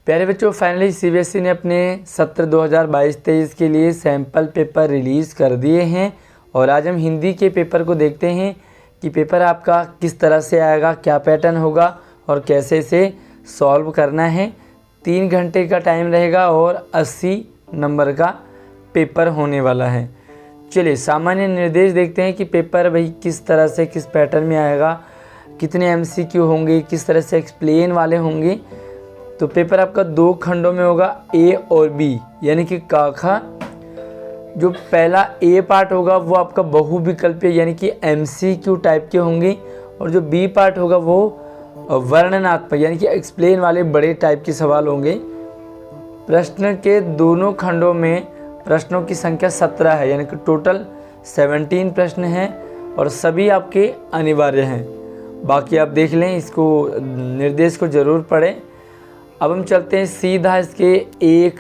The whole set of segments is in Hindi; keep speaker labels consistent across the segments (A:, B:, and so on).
A: प्यारे बच्चों, फाइनली सीबीएसई ने अपने सत्र 2022-23 के लिए सैम्पल पेपर रिलीज़ कर दिए हैं और आज हम हिंदी के पेपर को देखते हैं कि पेपर आपका किस तरह से आएगा, क्या पैटर्न होगा और कैसे इसे सॉल्व करना है। 3 घंटे का टाइम रहेगा और 80 नंबर का पेपर होने वाला है। चलिए सामान्य निर्देश देखते हैं कि पेपर भाई किस तरह से किस पैटर्न में आएगा, कितने एमसीक्यू होंगे, किस तरह से एक्सप्लेन वाले होंगे। तो पेपर आपका 2 खंडों में होगा, ए और बी, यानी कि काखा। जो पहला ए पार्ट होगा वो आपका बहुविकल्पीय यानी कि एमसीक्यू टाइप के होंगे और जो बी पार्ट होगा वो वर्णनात्मक यानी कि एक्सप्लेन वाले बड़े टाइप के सवाल होंगे। प्रश्न के दोनों खंडों में प्रश्नों की संख्या 17 है, यानी कि टोटल 17 प्रश्न हैं और सभी आपके अनिवार्य हैं। बाकी आप देख लें, इसको निर्देश को ज़रूर पढ़ें। अब हम चलते हैं सीधा इसके एक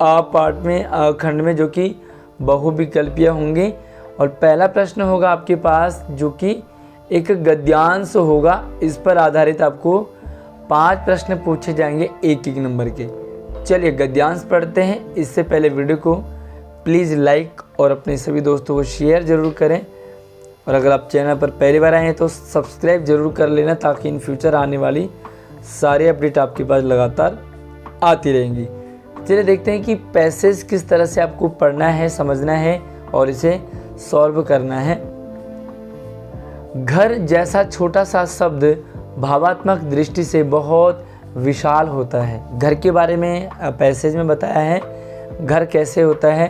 A: आ पार्ट में, आ खंड में, जो कि बहुविकल्पीय होंगे। और पहला प्रश्न होगा आपके पास जो कि एक गद्यांश होगा। इस पर आधारित आपको 5 प्रश्न पूछे जाएंगे 1-1 नंबर के। चलिए गद्यांश पढ़ते हैं। इससे पहले वीडियो को प्लीज़ लाइक और अपने सभी दोस्तों को शेयर ज़रूर करें और अगर आप चैनल पर पहली बार आए हैं तो सब्सक्राइब ज़रूर कर लेना, ताकि इन फ्यूचर आने वाली सारी अपडेट आपके पास लगातार आती रहेंगी। चलिए देखते हैं कि पैसेज किस तरह से आपको पढ़ना है, समझना है और इसे सॉल्व करना है। घर जैसा छोटा सा शब्द भावात्मक दृष्टि से बहुत विशाल होता है। घर के बारे में पैसेज में बताया है, घर कैसे होता है।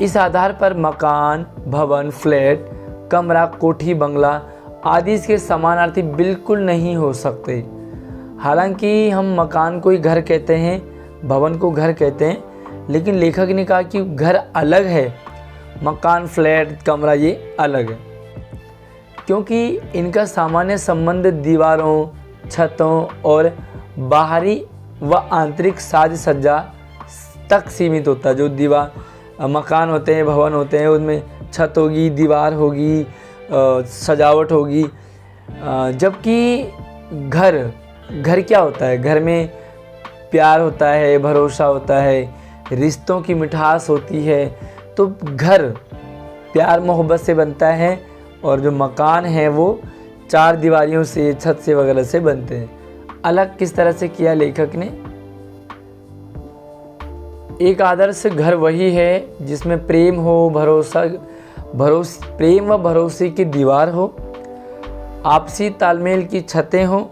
A: इस आधार पर मकान, भवन, फ्लैट, कमरा, कोठी, बंगला आदि इसके समानार्थी बिल्कुल नहीं हो सकते। हालांकि हम मकान को ही घर कहते हैं, भवन को घर कहते हैं, लेकिन लेखक ने कहा कि घर अलग है, मकान, फ्लैट, कमरा ये अलग है, क्योंकि इनका सामान्य संबंध दीवारों, छतों और बाहरी व आंतरिक साज सज्जा तक सीमित होता है। जो दीवार मकान होते हैं, भवन होते हैं, उनमें छत होगी, दीवार होगी, सजावट होगी। जबकि घर क्या होता है? घर में प्यार होता है, भरोसा होता है, रिश्तों की मिठास होती है। तो घर प्यार मोहब्बत से बनता है और जो मकान है वो 4 दीवारियों से, छत से वगैरह से बनते हैं। अलग किस तरह से किया लेखक ने? एक आदर्श घर वही है जिसमें प्रेम हो, प्रेम व भरोसे की दीवार हो, आपसी तालमेल की छतें हो,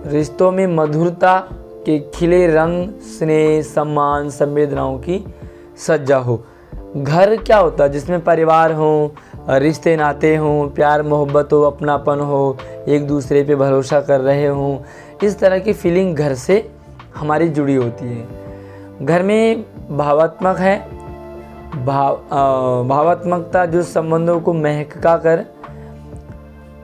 A: रिश्तों में मधुरता के खिले रंग, स्नेह, सम्मान, संवेदनाओं की सज्जा हो। घर क्या होता है? जिसमें परिवार हो, रिश्ते नाते हों, प्यार मोहब्बत हो, अपनापन हो, एक दूसरे पे भरोसा कर रहे हों। इस तरह की फीलिंग घर से हमारी जुड़ी होती है। घर में भावात्मक है, भावात्मकता जो संबंधों को महका कर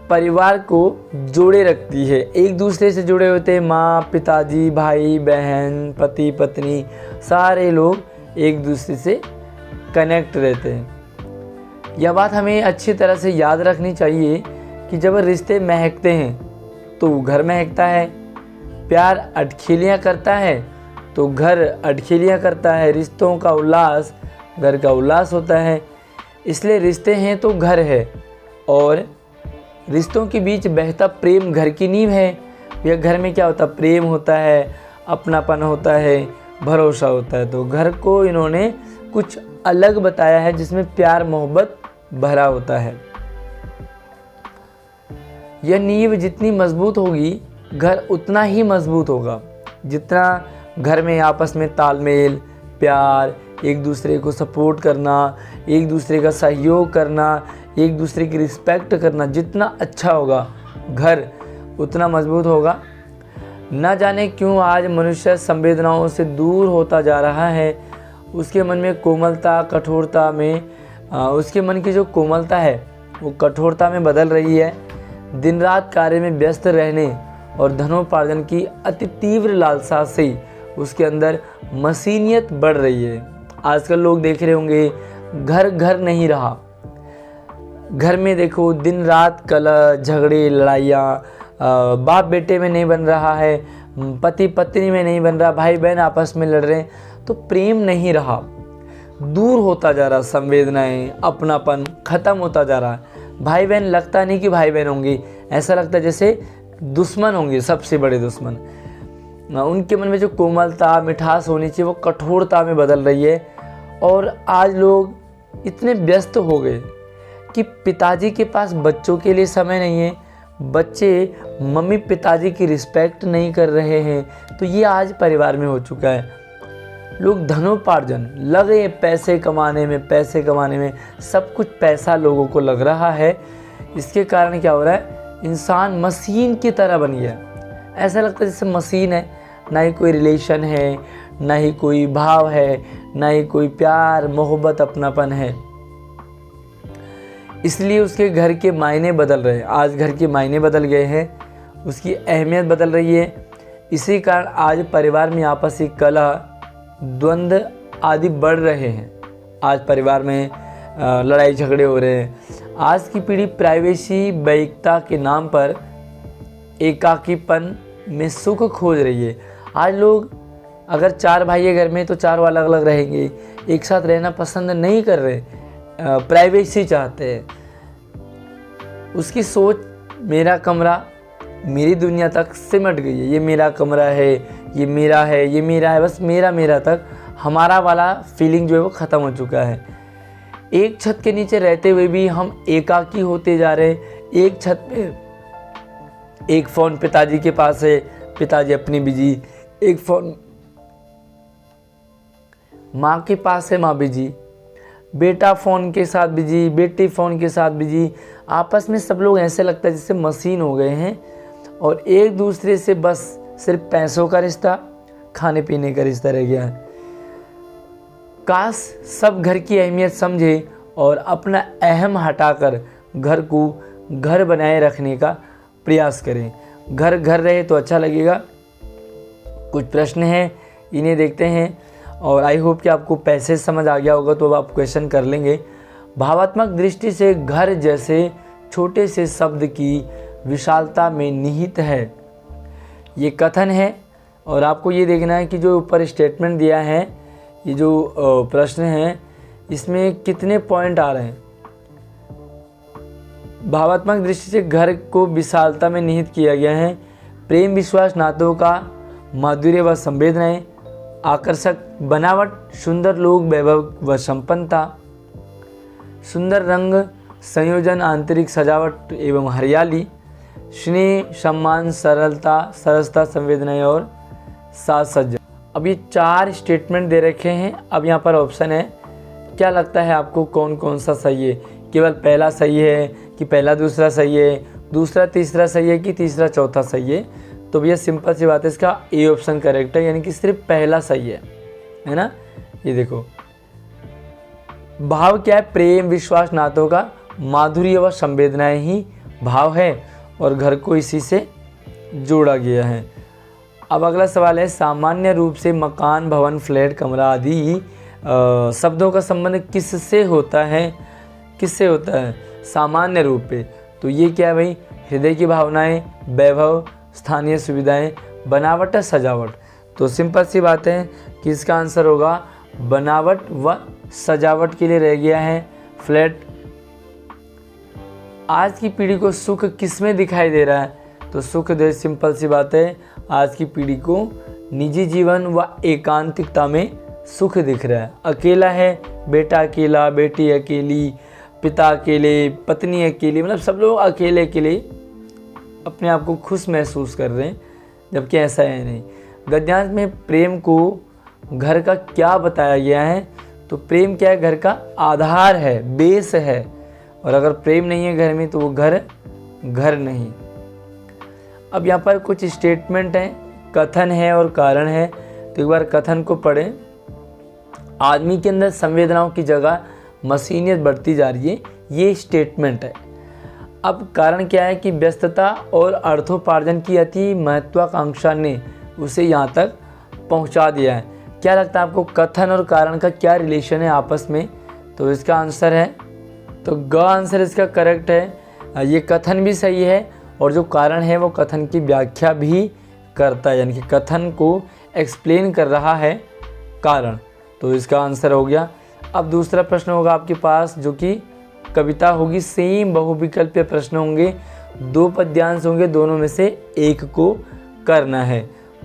A: परिवार को जोड़े रखती है। एक दूसरे से जुड़े होते हैं, माँ, पिताजी, भाई बहन, पति पत्नी, सारे लोग एक दूसरे से कनेक्ट रहते हैं। यह बात हमें अच्छी तरह से याद रखनी चाहिए कि जब रिश्ते महकते हैं तो घर महकता है, प्यार अटखेलियाँ करता है तो घर अटखेलियाँ करता है, रिश्तों का उल्लास घर का उल्लास होता है। इसलिए रिश्ते हैं तो घर है और रिश्तों के बीच बहता प्रेम घर की नींव है। यह घर में क्या होता है? प्रेम होता है, अपनापन होता है, भरोसा होता है। तो घर को इन्होंने कुछ अलग बताया है जिसमें प्यार मोहब्बत भरा होता है। यह नींव जितनी मजबूत होगी घर उतना ही मजबूत होगा। जितना घर में आपस में तालमेल, प्यार, एक दूसरे को सपोर्ट करना, एक दूसरे का सहयोग करना, एक दूसरे की रिस्पेक्ट करना जितना अच्छा होगा घर उतना मजबूत होगा। न जाने क्यों आज मनुष्य संवेदनाओं से दूर होता जा रहा है। उसके मन में कोमलता, कठोरता में उसके मन की जो कोमलता है वो कठोरता में बदल रही है। दिन रात कार्य में व्यस्त रहने और धनोपार्जन की अति तीव्र लालसा से उसके अंदर मशीनियत बढ़ रही है। आजकल लोग देख रहे होंगे घर नहीं रहा। घर में देखो दिन रात कलह, झगड़े, लड़ाइयाँ, बाप बेटे में नहीं बन रहा है, पति पत्नी में नहीं बन रहा, भाई बहन आपस में लड़ रहे हैं, तो प्रेम नहीं रहा, दूर होता जा रहा, संवेदनाएं, अपनापन खत्म होता जा रहा है। भाई बहन लगता नहीं कि भाई बहन होंगे, ऐसा लगता है जैसे दुश्मन होंगे, सबसे बड़े दुश्मन। उनके मन में जो कोमलता मिठास होनी चाहिए वो कठोरता में बदल रही है। और आज लोग इतने व्यस्त हो गए कि पिताजी के पास बच्चों के लिए समय नहीं है, बच्चे मम्मी पिताजी की रिस्पेक्ट नहीं कर रहे हैं। तो ये आज परिवार में हो चुका है। लोग धनोपार्जन लगे पैसे कमाने में, सब कुछ पैसा लोगों को लग रहा है। इसके कारण क्या हो रहा है, इंसान मशीन की तरह बन गया। ऐसा लगता है जैसे मशीन है, ना ही कोई रिलेशन है, ना ही कोई भाव है, ना ही कोई प्यार मोहब्बत अपनापन है। इसलिए उसके घर के मायने बदल रहे हैं। आज घर के मायने बदल गए हैं, उसकी अहमियत बदल रही है। इसी कारण आज परिवार में आपसी कलह, द्वंद्व आदि बढ़ रहे हैं। आज परिवार में लड़ाई झगड़े हो रहे हैं। आज की पीढ़ी प्राइवेसी वैयक्तिकता के नाम पर एकाकीपन में सुख खोज रही है। आज लोग अगर 4 भाई है घर में तो 4 अलग अलग रहेंगे, एक साथ रहना पसंद नहीं कर रहे, प्राइवेसी चाहते हैं। उसकी सोच मेरा कमरा मेरी दुनिया तक सिमट गई है। ये मेरा कमरा है, ये मेरा है, ये मेरा है, बस मेरा तक, हमारा वाला फीलिंग जो है वो ख़त्म हो चुका है। एक छत के नीचे रहते हुए भी हम एकाकी होते जा रहे हैं। एक छत पे एक फ़ोन पिताजी के पास है, पिताजी अपनी बिजी, एक फ़ोन माँ के पास है, माँ बिजी, बेटा फ़ोन के साथ बिजी, बेटी फ़ोन के साथ बिजी। आपस में सब लोग ऐसे लगता है जैसे मशीन हो गए हैं और एक दूसरे से बस सिर्फ पैसों का रिश्ता, खाने पीने का रिश्ता रह गया है। काश सब घर की अहमियत समझे और अपना अहम हटाकर घर को घर बनाए रखने का प्रयास करें। घर घर रहे तो अच्छा लगेगा। कुछ प्रश्न हैं, इन्हें देखते हैं और आई होप कि आपको पैसे समझ आ गया होगा, तो अब आप क्वेश्चन कर लेंगे। भावात्मक दृष्टि से घर जैसे छोटे से शब्द की विशालता में निहित है, ये कथन है। और आपको ये देखना है कि जो ऊपर स्टेटमेंट दिया है, ये जो प्रश्न है, इसमें कितने पॉइंट आ रहे हैं। भावात्मक दृष्टि से घर को विशालता में निहित किया गया है। प्रेम विश्वास नातों का माधुर्य व संवेदनाएं, आकर्षक बनावट, सुंदर लोग, वैभव व संपन्नता, सुंदर रंग संयोजन, आंतरिक सजावट एवं हरियाली, स्नेह सम्मान, सरलता, सरसता, संवेदनाएं और साज सज्जा। अब ये 4 स्टेटमेंट दे रखे हैं। अब यहाँ पर ऑप्शन है, क्या लगता है आपको कौन कौन सा सही है? केवल पहला सही है कि पहला दूसरा सही है, दूसरा तीसरा सही है कि तीसरा चौथा सही है? तो भैया सिंपल सी बात है, इसका ए ऑप्शन करेक्ट है, यानी कि सिर्फ पहला सही है ना। ये देखो, भाव क्या है? प्रेम विश्वास नातों का माधुर्य व संवेदनाएं ही भाव है और घर को इसी से जोड़ा गया है। अब अगला सवाल है, सामान्य रूप से मकान, भवन, फ्लैट, कमरा आदि शब्दों का संबंध किससे होता है? किससे होता है सामान्य रूप पे? तो ये क्या है भाई? हृदय की भावनाएं, वैभव, स्थानीय सुविधाएं, बनावट या सजावट। तो सिंपल सी बात है कि इसका आंसर होगा बनावट व सजावट के लिए रह गया है फ्लैट। आज की पीढ़ी को सुख किसमें दिखाई दे रहा है? तो सुख दे, सिंपल सी बात है, आज की पीढ़ी को निजी जीवन व एकांतिकता में सुख दिख रहा है। अकेला है, बेटा अकेला, बेटी अकेली, पिता अकेले, पत्नी अकेली, मतलब सब लोग अकेले अकेले अपने आप को खुश महसूस कर रहे हैं, जबकि ऐसा है नहीं। गद्यांश में प्रेम को घर का क्या बताया गया है? तो प्रेम क्या है? घर का आधार है, बेस है। और अगर प्रेम नहीं है घर में तो वो घर घर नहीं। अब यहाँ पर कुछ स्टेटमेंट हैं, कथन है और कारण है। तो एक बार कथन को पढ़ें। आदमी के अंदर संवेदनाओं की जगह मशीनियत बढ़ती जा रही है, ये स्टेटमेंट है। अब कारण क्या है कि व्यस्तता और अर्थोपार्जन की अति महत्वाकांक्षा ने उसे यहाँ तक पहुँचा दिया है। क्या लगता है आपको, कथन और कारण का क्या रिलेशन है आपस में? तो इसका आंसर है, तो ग आंसर इसका करेक्ट है। ये कथन भी सही है और जो कारण है वो कथन की व्याख्या भी करता है, यानी कि कथन को एक्सप्लेन कर रहा है कारण। तो इसका आंसर हो गया। अब दूसरा प्रश्न होगा आपके पास, जो कि कविता होगी, सेम बहुविकल्पीय प्रश्न होंगे, 2 पद्यांश होंगे, दोनों में से एक को करना है।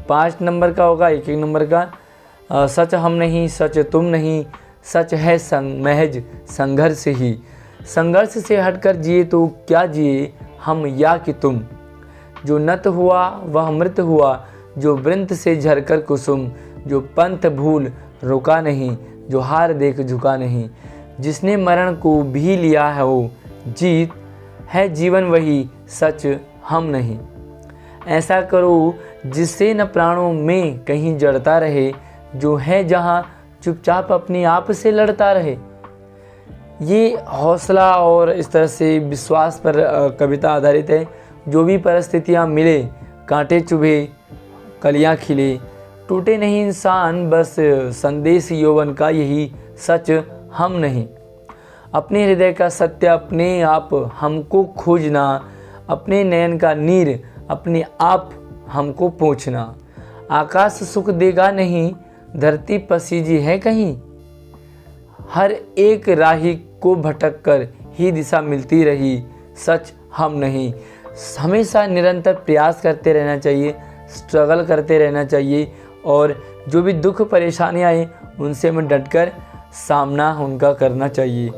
A: 5 नंबर का होगा, 1-1 नंबर का। सच हम नहीं, सच तुम नहीं, सच है महज संघर्ष ही। संघर्ष से हटकर जिए तो क्या जिए हम या कि तुम। जो नत हुआ वह मृत हुआ, जो वृंत से झरकर कुसुम। जो पंथ भूल रुका नहीं, जो हार देख झुका नहीं। जिसने मरण को भी लिया है वो जीत, है जीवन वही सच हम नहीं। ऐसा करो जिससे न प्राणों में कहीं जड़ता रहे, जो है जहाँ चुपचाप अपने आप से लड़ता रहे। ये हौसला और इस तरह से विश्वास पर कविता आधारित है। जो भी परिस्थितियाँ मिले, कांटे चुभे कलियाँ खिले, टूटे नहीं इंसान बस संदेश यौवन का यही सच हम नहीं। अपने हृदय का सत्य अपने आप हमको खोजना, अपने नयन का नीर अपने आप हमको पोंछना। आकाश सुख देगा नहीं, धरती पसीजी है कहीं। हर एक राही को भटक कर ही दिशा मिलती रही, सच हम नहीं। हमेशा निरंतर प्रयास करते रहना चाहिए, स्ट्रगल करते रहना चाहिए, और जो भी दुख परेशानियाँ आए उनसे हमें डटकर सामना उनका करना चाहिए।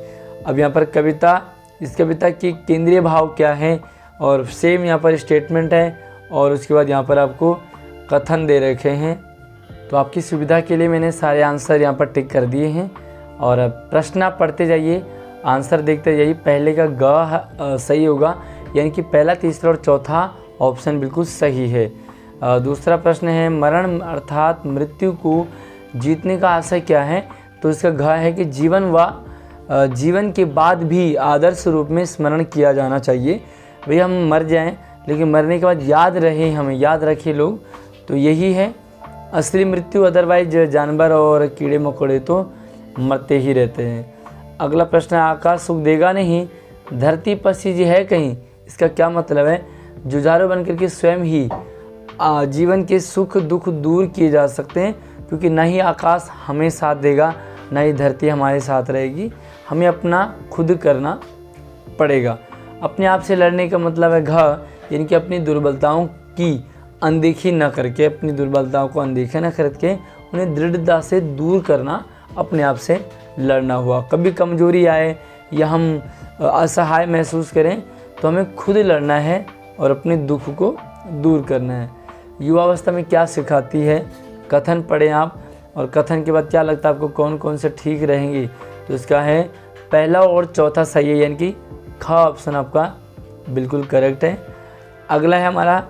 A: अब यहाँ पर कविता, इस कविता की केंद्रीय भाव क्या है, और सेम यहाँ पर स्टेटमेंट है, और उसके बाद यहाँ पर आपको कथन दे रखे हैं। तो आपकी सुविधा के लिए मैंने सारे आंसर यहाँ पर टिक कर दिए हैं, और प्रश्न आप पढ़ते जाइए, आंसर देखते जाइए। पहले का ग सही होगा, यानी कि पहला, तीसरा और चौथा ऑप्शन बिल्कुल सही है। दूसरा प्रश्न है, मरण अर्थात मृत्यु को जीतने का आशय क्या है। तो इसका घ है कि जीवन व जीवन के बाद भी आदर्श रूप में स्मरण किया जाना चाहिए। भाई हम मर जाएं, लेकिन मरने के बाद याद रहे, हमें याद रखे लोग, तो यही है असली मृत्यु। अदरवाइज जानवर और कीड़े मकोड़े तो मरते ही रहते हैं। अगला प्रश्न है, आकाश सुख देगा नहीं, धरती पसीजी है कहीं। इसका क्या मतलब है। जुझारू बनकर के स्वयं ही जीवन के सुख दुख दूर किए जा सकते हैं, क्योंकि न ही आकाश हमें साथ देगा, न ही धरती हमारे साथ रहेगी। हमें अपना खुद करना पड़ेगा। अपने आप से लड़ने का मतलब है घ, यानी कि अपनी दुर्बलताओं की अनदेखी न करके, अपनी दुर्बलताओं को अनदेखा न करके उन्हें दृढ़ता से दूर करना, अपने आप से लड़ना हुआ। कभी कमजोरी आए या हम असहाय महसूस करें तो हमें खुद लड़ना है और अपने दुख को दूर करना है। युवावस्था में क्या सिखाती है, कथन पढ़ें आप, और कथन के बाद क्या लगता है आपको कौन कौन से ठीक रहेंगे। तो इसका है पहला और चौथा सही है, यानी कि ख ऑप्शन आपका बिल्कुल करेक्ट है। अगला है हमारा,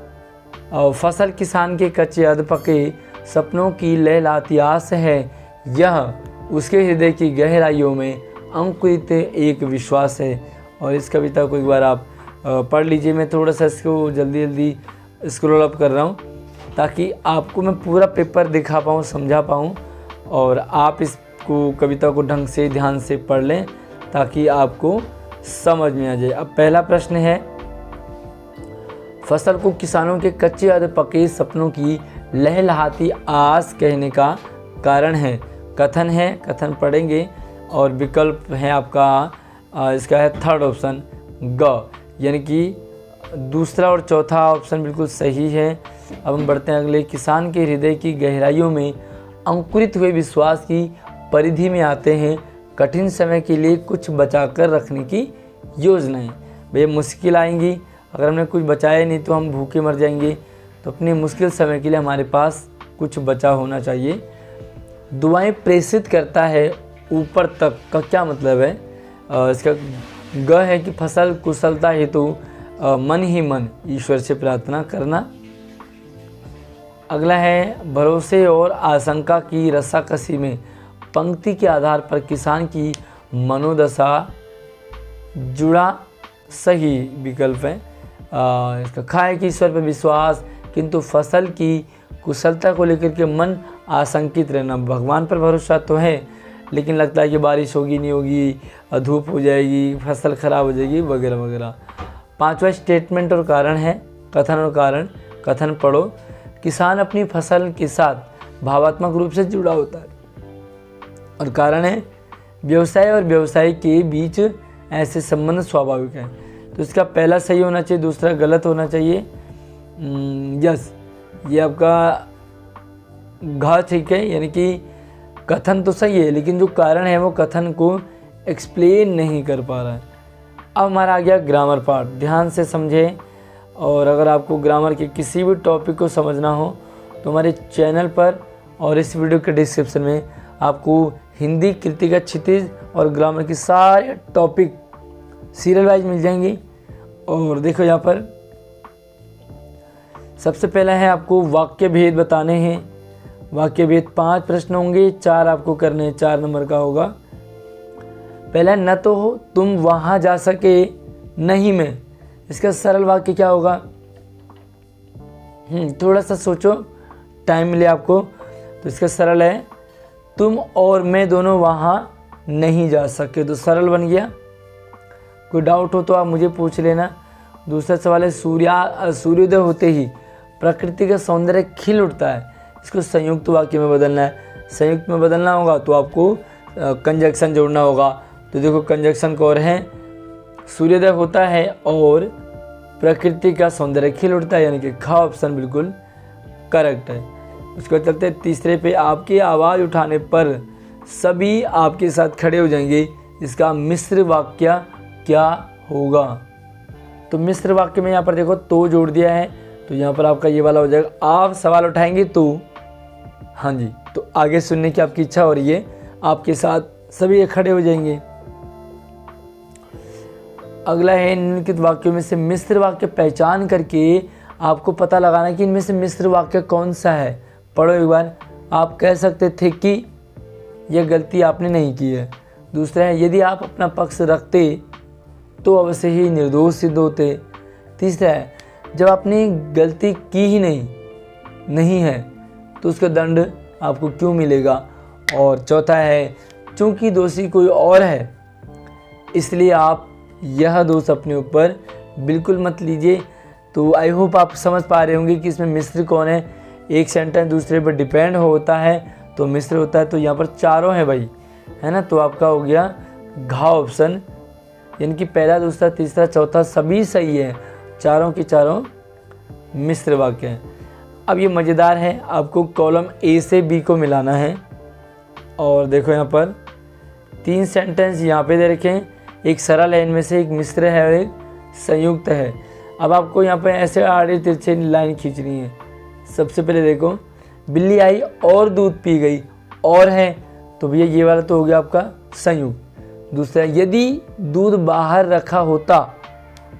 A: फसल किसान के कच्चे अध पके, सपनों की लहलाती आस है, यह उसके हृदय की गहराइयों में अंकुरित एक विश्वास है। और इस कविता को एक बार आप पढ़ लीजिए। मैं थोड़ा सा इसको जल्दी जल्दी स्क्रॉल अप कर रहा हूँ, ताकि आपको मैं पूरा पेपर दिखा पाऊँ, समझा पाऊँ, और आप इसको कविता को ढंग से ध्यान से पढ़ लें, ताकि आपको समझ में आ जाए। अब पहला प्रश्न है, फसल को किसानों के कच्चे अध पके सपनों की लहलहाती आस कहने का कारण है। कथन है, कथन पढ़ेंगे, और विकल्प है आपका इसका है थर्ड ऑप्शन ग, यानी कि दूसरा और चौथा ऑप्शन बिल्कुल सही है। अब हम बढ़ते हैं अगले, किसान के हृदय की गहराइयों में अंकुरित हुए विश्वास की परिधि में आते हैं कठिन समय के लिए कुछ बचाकर रखने की योजनाएं। भैया मुश्किल आएंगी, अगर हमने कुछ बचाया नहीं तो हम भूखे मर जाएंगे, तो अपने मुश्किल समय के लिए हमारे पास कुछ बचा होना चाहिए। दुआएं प्रेषित करता है ऊपर तक का क्या मतलब है। इसका ग है कि फसल कुशलता हेतु मन ही मन ईश्वर से प्रार्थना करना। अगला है, भरोसे और आशंका की रस्साकसी में पंक्ति के आधार पर किसान की मनोदशा जुड़ा सही विकल्प है। इसका खा है कि ईश्वर पर विश्वास, किंतु फसल की कुशलता को लेकर के मन आशंकित रहना। भगवान पर भरोसा तो है, लेकिन लगता है कि बारिश होगी नहीं होगी, धूप हो जाएगी, फसल खराब हो जाएगी, वगैरह वगैरह। पांचवा स्टेटमेंट और कारण है, कथन और कारण। कथन पढ़ो, किसान अपनी फसल के साथ भावात्मक रूप से जुड़ा होता है। और कारण है व्यवसाय और व्यवसाय के बीच ऐसे संबंध स्वाभाविक है। तो इसका पहला सही होना चाहिए, दूसरा गलत होना चाहिए। यस, ये आपका घ ठीक है, यानी कि कथन तो सही है लेकिन जो कारण है वो कथन को एक्सप्लेन नहीं कर पा रहा है। अब हमारा आ गया ग्रामर पार्ट, ध्यान से समझें। और अगर आपको ग्रामर के किसी भी टॉपिक को समझना हो तो हमारे चैनल पर और इस वीडियो के डिस्क्रिप्शन में आपको हिंदी कृतिका क्षितिज और ग्रामर की सारे टॉपिक सीरियल वाइज मिल जाएंगी। और देखो यहाँ पर सबसे पहला है आपको वाक्य भेद बताने हैं। वाक्य भेद 5 प्रश्न होंगे, 4 आपको करने हैं, 4 नंबर का होगा। पहला न तो तुम वहाँ जा सके नहीं मैं, इसका सरल वाक्य क्या होगा? थोड़ा सा सोचो, टाइम मिले आपको। तो इसका सरल है तुम और मैं दोनों वहाँ नहीं जा सके, तो सरल बन गया। कोई डाउट हो तो आप मुझे पूछ लेना। दूसरा सवाल है सूर्योदय होते ही प्रकृति का सौंदर्य खिल उठता है, इसको संयुक्त वाक्य में बदलना है। संयुक्त में बदलना होगा तो आपको कंजक्शन जोड़ना होगा। तो देखो कंजक्शन को और है सूर्योदय होता है और प्रकृति का सौंदर्य खिल उठता है, यानी कि ख ऑप्शन बिल्कुल करेक्ट है। उसके बाद चलते हैं तीसरे पे, आपकी आवाज़ उठाने पर सभी आपके साथ खड़े हो जाएंगे, इसका मिश्र वाक्य क्या होगा? तो मिश्र वाक्य में यहाँ पर देखो तो जोड़ दिया है, तो यहाँ पर आपका ये वाला हो जाएगा आप सवाल उठाएंगे तो। हाँ जी, तो आगे सुनने की आपकी इच्छा हो रही है, आपके साथ सभी खड़े हो जाएंगे। अगला है निम्नलिखित वाक्यों में से मिश्र वाक्य पहचान करके आपको पता लगाना कि इनमें से मिश्र वाक्य कौन सा है। पढ़ो एक बार। आप कह सकते थे कि यह गलती आपने नहीं की है। दूसरा है यदि आप अपना पक्ष रखते तो अवश्य ही निर्दोष सिद्ध होते। तीसरा है जब आपने गलती की ही नहीं है तो उसका दंड आपको क्यों मिलेगा। और चौथा है चूंकि दोषी कोई और है इसलिए आप यह दोष अपने ऊपर बिल्कुल मत लीजिए। तो आई होप आप समझ पा रहे होंगे कि इसमें मिश्र कौन है। एक सेंटेंस दूसरे पर डिपेंड होता है तो मिश्र होता है। तो यहाँ पर चारों हैं भाई, है ना। तो आपका हो गया घा ऑप्शन, यानी कि पहला दूसरा तीसरा चौथा सभी सही है, चारों की चारों मिश्र वाक्य हैं। अब ये मज़ेदार है, आपको कॉलम ए से बी को मिलाना है। और देखो यहाँ पर 3 सेंटेंस यहाँ पे दे रखे हैं, एक सरल है, इनमें से एक मिश्र है और एक संयुक्त है। अब आपको यहाँ पे ऐसे आड़े तिरछे लाइन खींचनी है। सबसे पहले देखो बिल्ली आई और दूध पी गई, और है तो भैया ये वाला तो हो गया आपका संयुक्त। दूसरा यदि दूध बाहर रखा होता,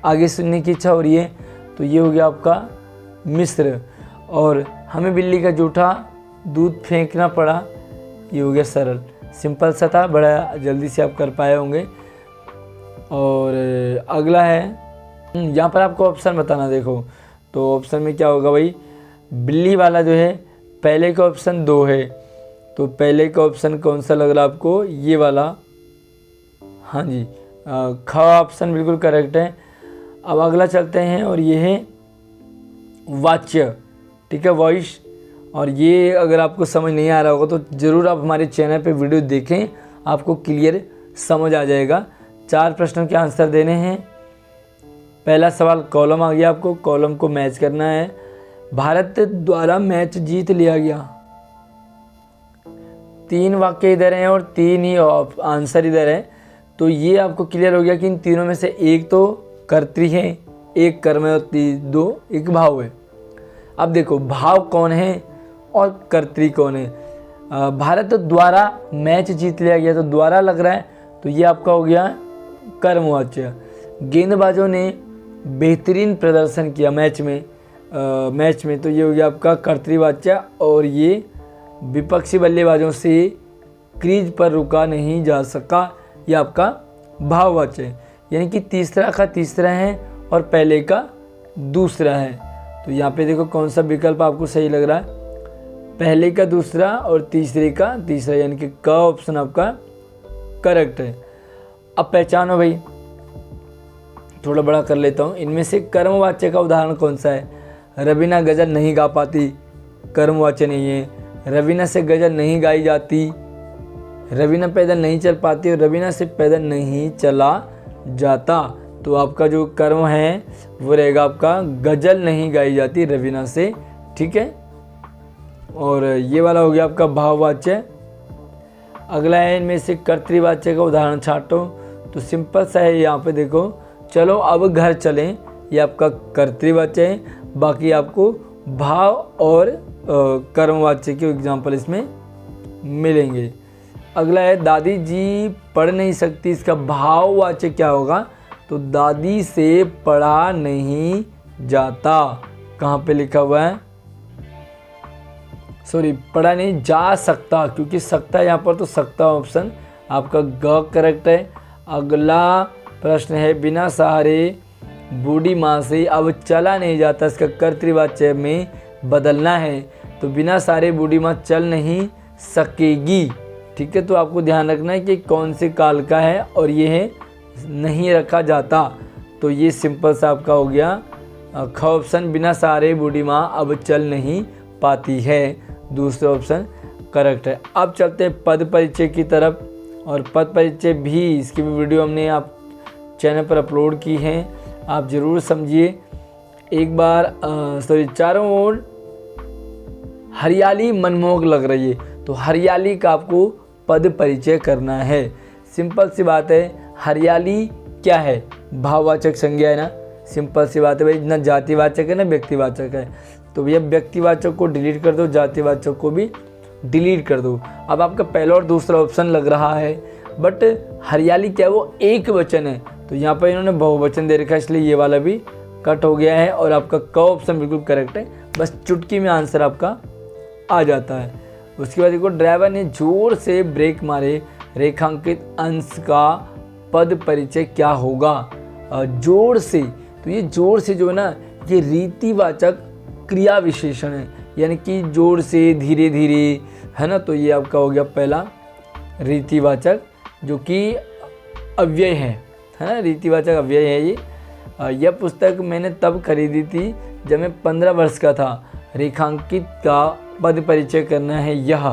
A: आगे सुनने की इच्छा हो रही है, तो ये हो गया आपका मिश्र। और हमें बिल्ली का जूठा दूध फेंकना पड़ा, ये हो गया सरल। सिंपल सा था, बड़ा जल्दी से आप कर पाए होंगे। और अगला है यहाँ पर आपको ऑप्शन बताना। देखो तो ऑप्शन में क्या होगा भाई, बिल्ली वाला जो है पहले का ऑप्शन 2 है, तो पहले का ऑप्शन कौन सा लग रहा है आपको, ये वाला। हाँ जी, ख ऑप्शन बिल्कुल करेक्ट है। अब अगला चलते हैं और ये है वाच्य, ठीक है, वॉइस। और ये अगर आपको समझ नहीं आ रहा होगा तो ज़रूर आप हमारे चैनल पे वीडियो देखें, आपको क्लियर समझ आ जाएगा। 4 प्रश्नों के आंसर देने हैं। पहला सवाल कॉलम आ गया, आपको कॉलम को मैच करना है। भारत द्वारा मैच जीत लिया गया। 3 वाक्य इधर हैं और 3 ही आंसर इधर है, तो ये आपको क्लियर हो गया कि इन तीनों में से एक तो कर्तृ है, एक कर्म है और 2 एक भाव है। अब देखो भाव कौन है और कर्तृ कौन है। भारत द्वारा मैच जीत लिया गया, तो द्वारा लग रहा है, तो ये आपका हो गया कर्मवाच्य। गेंदबाजों ने बेहतरीन प्रदर्शन किया मैच में, तो ये हो गया आपका कर्तृवाच्य। और ये विपक्षी बल्लेबाजों से क्रीज पर रुका नहीं जा सका, ये आपका भाववाच्य। यानी कि तीसरा का तीसरा है और पहले का दूसरा है। तो यहाँ पे देखो कौन सा विकल्प आपको सही लग रहा है, पहले का दूसरा और तीसरे का तीसरा, यानी कि क ऑप्शन आपका करेक्ट है। अब पहचानो भाई, थोड़ा बड़ा कर लेता हूँ। इनमें से कर्मवाच्य का उदाहरण कौन सा है। रवीना गज़ल नहीं गा पाती, कर्मवाच्य नहीं है। रवीना से गजल नहीं गाई जाती, रवीना पैदल नहीं चल पाती और रवीना से पैदल नहीं चला जाता। तो आपका जो कर्म है वो रहेगा आपका गजल नहीं गाई जाती रवीना से, ठीक है। और ये वाला हो गया आपका भाववाच्य। अगला है इनमें से कर्तृवाच्य का उदाहरण छांटो। तो सिंपल सा है, यहाँ पे देखो, चलो अब घर चलें, ये आपका कर्तृवाच्य है। बाकी आपको भाव और कर्मवाच्य के एग्जाम्पल इसमें मिलेंगे। अगला है दादी जी पढ़ नहीं सकती, इसका भाववाच्य क्या होगा? तो दादी से पढ़ा नहीं जाता। कहाँ पे लिखा हुआ है? सॉरी, पढ़ा नहीं जा सकता, क्योंकि सकता यहाँ पर तो सकता ऑप्शन आपका ग करेक्ट है। अगला प्रश्न है बिना सहारे बूढ़ी माँ से अब चला नहीं जाता, इसका कर्तृवाच्य में बदलना है। तो बिना सहारे बूढ़ी माँ चल नहीं सकेगी, ठीक है। तो आपको ध्यान रखना है कि कौन से काल का है और ये है नहीं रखा जाता। तो ये सिंपल सा आपका हो गया ख ऑप्शन, बिना सहारे बूढ़ी माँ अब चल नहीं पाती है, दूसरा ऑप्शन करेक्ट है। अब चलते हैं पद परिचय की तरफ। और पद परिचय भी इसकी भी वीडियो हमने आप चैनल पर अपलोड की है, आप ज़रूर समझिए एक बार। चारों ओर हरियाली मनमोहक लग रही है, तो हरियाली का आपको पद परिचय करना है। सिंपल सी बात है, हरियाली क्या है? भाववाचक संज्ञा है ना, सिंपल सी बात है भाई, ना जातिवाचक है ना व्यक्तिवाचक है। तो भैया व्यक्तिवाचक को डिलीट कर दो, जातिवाचक को भी डिलीट कर दो। अब आपका पहला और दूसरा ऑप्शन लग रहा है, बट हरियाली क्या है? वो एक वचन है, तो यहाँ पर इन्होंने बहुवचन दे रखा है, इसलिए ये वाला भी कट हो गया है। और आपका क ऑप्शन बिल्कुल करेक्ट है, बस चुटकी में आंसर आपका आ जाता है। उसके बाद देखो, ड्राइवर ने जोर से ब्रेक मारे, रेखांकित अंश का पद परिचय क्या होगा? जोर से, तो ये जोर से जो है ना, ये रीतिवाचक क्रिया विशेषण है, यानी कि जोर से, धीरे धीरे, है ना। तो ये आपका हो गया पहला रीतिवाचक, जो कि अव्यय है ना, रीतिवाचक अव्यय है ये। यह पुस्तक मैंने तब खरीदी थी जब मैं 15 वर्ष का था। रेखांकित का पद परिचय करना है यह।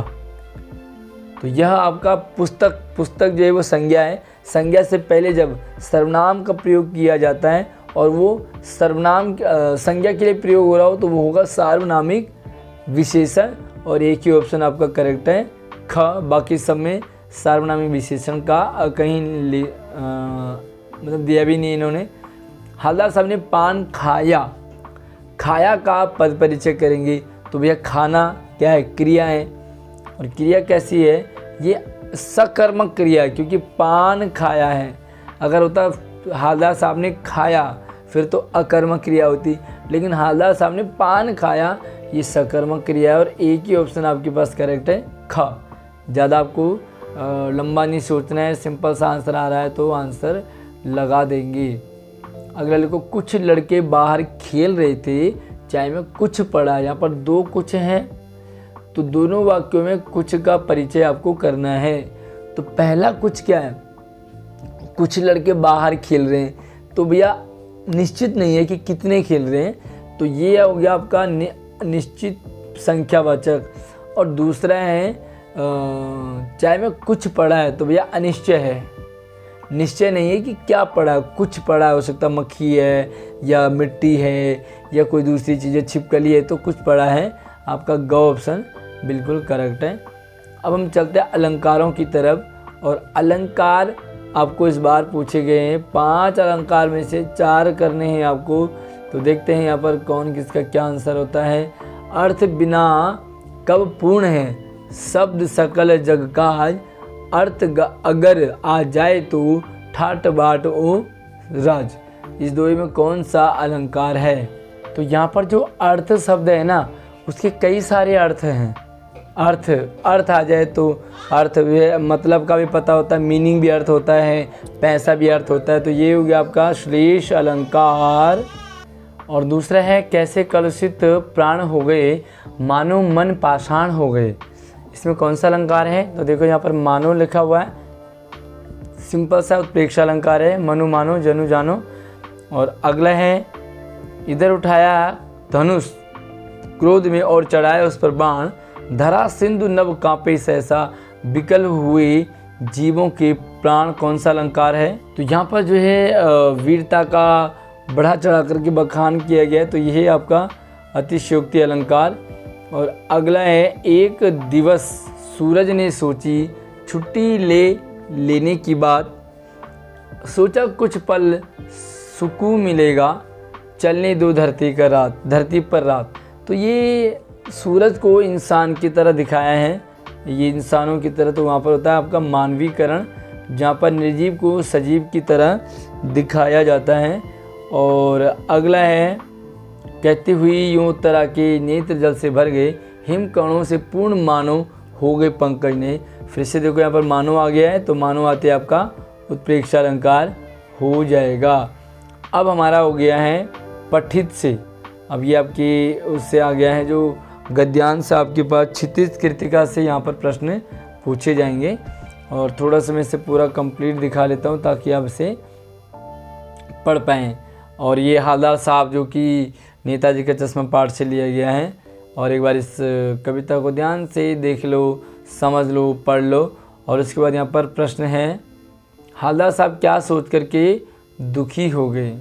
A: तो यह आपका पुस्तक जो है वो संज्ञा है। संज्ञा से पहले जब सर्वनाम का प्रयोग किया जाता है और वो सर्वनाम संज्ञा के लिए प्रयोग हो रहा हो, तो वो होगा सार्वनामिक विशेषण। और एक ही ऑप्शन आपका करेक्ट है ख। बाकी सब में सार्वनामिक विशेषण का कहीं मतलब दिया भी नहीं इन्होंने। हवलदार साहब ने पान खाया, खाया का पद परिचय करेंगे। तो भैया खाना क्या है? क्रिया है, और क्रिया कैसी है? ये सकर्मक क्रिया है, क्योंकि पान खाया है। अगर होता हवलदार साहब ने खाया, फिर तो अकर्मक क्रिया होती, लेकिन हवलदार साहब ने पान खाया, ये सकर्मक क्रिया है। और एक ही ऑप्शन आपके पास करेक्ट है ख। ज़्यादा आपको लंबा नहीं सोचना है, सिंपल सा आंसर आ रहा है तो आंसर लगा देंगे। अगला लिखो, कुछ लड़के बाहर खेल रहे थे, चाय में कुछ पड़ा। यहाँ पर दो कुछ हैं, तो दोनों वाक्यों में कुछ का परिचय आपको करना है। तो पहला कुछ क्या है? कुछ लड़के बाहर खेल रहे हैं, तो भैया निश्चित नहीं है कि कितने खेल रहे हैं, तो ये हो गया आपका निश्चित संख्यावाचक। और दूसरा है चाय में कुछ पड़ा है, तो भैया अनिश्चय है, निश्चय नहीं है कि क्या पड़ा है। कुछ पड़ा हो सकता मक्खी है या मिट्टी है या कोई दूसरी चीज़ें छिपकली है, तो कुछ पड़ा है। आपका ग ऑप्शन बिल्कुल करेक्ट है। अब हम चलते हैं अलंकारों की तरफ। और अलंकार आपको इस बार पूछे गए हैं, 5 अलंकार में से 4 करने हैं आपको। तो देखते हैं यहाँ पर कौन किसका क्या आंसर होता है। अर्थ बिना कब पूर्ण है? शब्द सकल जग काज, अर्थ अगर आ जाए तो ठाट बाट ओ राज। इस दो में कौन सा अलंकार है? तो यहाँ पर जो अर्थ शब्द है ना, उसके कई सारे अर्थ हैं। अर्थ आ जाए तो अर्थ मतलब का भी पता होता है, मीनिंग भी अर्थ होता है, पैसा भी अर्थ होता है। तो ये हो गया आपका श्लेष अलंकार। और दूसरा है, कैसे कलुषित प्राण हो गए, मानो मन पाषाण हो गए। इसमें कौन सा अलंकार है? तो देखो यहाँ पर मानो लिखा हुआ है, सिंपल सा उत्प्रेक्षा अलंकार है, मनु मानो जनु जानो। और अगला है, इधर उठाया धनुष क्रोध में और चढ़ाए उस पर बाण, धरा सिंधु नभ कांपे सहसा, विकल हुए जीवों के प्राण। कौन सा अलंकार है? तो यहाँ पर जो है वीरता का बढ़ा चढ़ा करके बखान किया गया है, तो यह है आपका अतिशयोक्ति अलंकार। और अगला है, एक दिवस सूरज ने सोची, छुट्टी लेने की बात, सोचा कुछ पल सुकून मिलेगा, चलने दो धरती पर रात। तो ये सूरज को इंसान की तरह दिखाया है, ये इंसानों की तरह, तो वहाँ पर होता है आपका मानवीकरण, जहाँ पर निर्जीव को सजीव की तरह दिखाया जाता है। और अगला है, कहती हुई यूँ उत्तरा के नेत्र जल से भर गए, हिम कणों से पूर्ण मानव हो गए पंकज ने। फिर से देखो यहाँ पर मानव आ गया है, तो मानव आते आपका उत्प्रेक्षा अलंकार हो जाएगा। अब हमारा हो गया है पठित से। अब ये आपकी उससे आ गया है जो गद्यांश से आपके पास क्षितिज कृतिका से यहाँ पर प्रश्न पूछे जाएंगे। और थोड़ा सा मैं इसे पूरा कंप्लीट दिखा लेता हूँ ताकि आप इसे पढ़ पाएँ। और ये हालदार साहब जो कि नेताजी का चश्मा पाठ से लिया गया है। और एक बार इस कविता को ध्यान से देख लो, समझ लो, पढ़ लो। और उसके बाद यहाँ पर प्रश्न है, हालदार साहब क्या सोच करके दुखी हो गए?